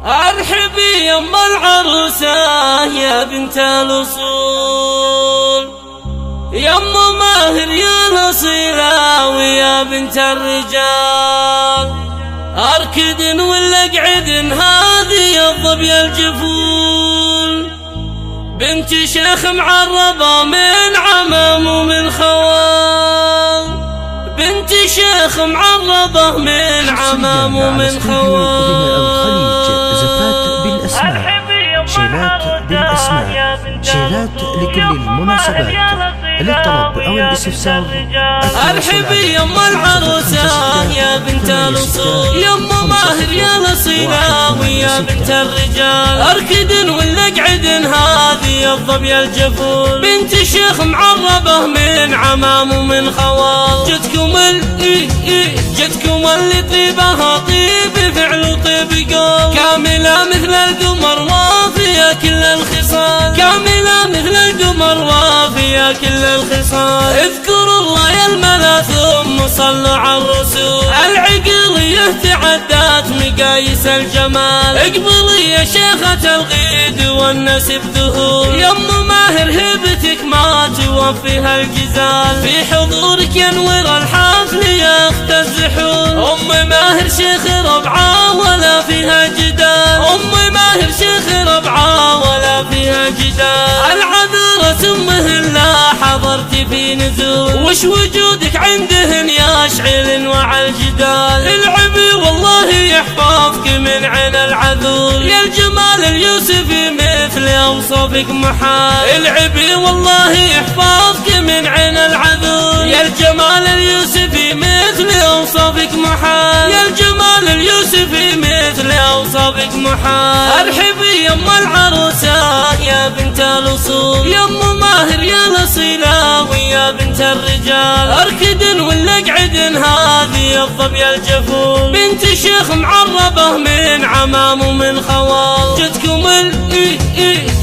ارحبي يم العروسة يا بنت الأصول، يم ماهر يا الأصيلة ويا بنت الرجال. اركدن ولا اقعدن هذه الظبي الجفول، بنت شيخ معربة من عمام ومن خوال، بنت شيخ معربة من عمام ومن خوال. شيلات بالأسماء، شيلات لكل المناسبات. للطلب أو الاستفسار ارحبي يم العروسة يا بنت الأصول، يم ماهر يا الأصيلة ويا بنت الرجال. اركدن ولا اقعدن هذه الظبي الجفول، بنت شيخ معربة من عمام ومن خوال. جتكم اللي طيبها طيب فعل وطيب قول، كاملة مثل القمر وافية كل الخصال، كاملة مثل القمر وافية كل الخصال. اذكروا الله يا الملا ثم صلوا على الرسول، العقلية تعدات مقاييس الجمال. اقبلي يا شيخة الغيد والنسب ذهول، يم ماهر هبتك ما توفيها الجزال. في حضورك ينور الحفل يا الزحول، ام ماهر شيخ ربعة ولا فيها جدال، ام ماهر شيخ ربعة ولا فيها جدال. العذرة امه لا حضرت في نزول، وش وجودك عندهن يا شعل وعلى الجدال. العبي والله يحفظك من عين العذول، يا الجمال اليوسفي مثل اوصافك محال. العبي والله يحفظك من عين العذول، يا الجمال اليوسفي مثل اوصافك محال، يا الجمال اليوسفي مثل اوصافك محال. ارحبي يم العروسة يا بنت الأصول، يم ماهر يا الأصيلة ويا بنت الرجال. اركدن ولا اقعدن هذه الظبي الجفول، بنت شيخ معربة من عمام ومن خوال.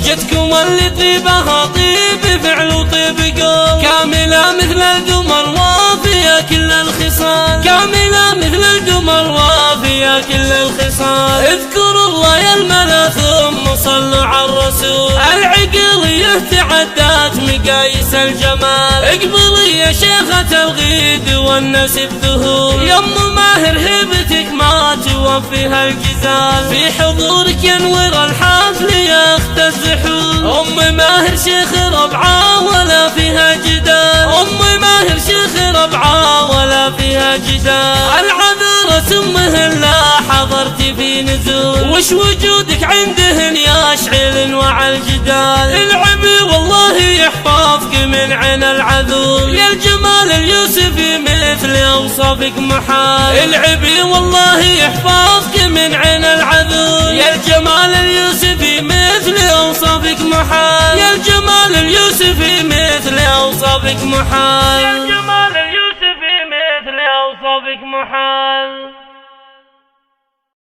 جتكم اللي طيبها طيب فعل وطيب قول، كاملة مثل القمر وافية كل الخصال، كاملة مثل القمر وافية كل الخصال. اذكروا الله يا الملا ثم صلوا على الرسول، العقلية تعدات مقاييس الجمال. اقبلي يا شيخة الغيد والنسب ذهول، يم ماهر هبتك ما توفيها الجزال. في حضورك ينور الحفل يا اخت الزحول، ام ماهر شيخ ربعة ولا فيها جدال، ام ماهر شيخ ربعة ولا فيها جدال. العذرة امه لا حضرت في نزول، وش وجودك عندهن يا شعل وعلى الجدال. العبي والله يحفظك من عين العذول، يا الجمال اليوسفي مثل اوصافك محال. العبي والله يحفظك من عين العذول، يا الجمال اليوسفي مثل اوصافك محال، يا الجمال اليوسفي مثل اوصافك محال، يا الجمال اليوسفي مثل اوصافك محال.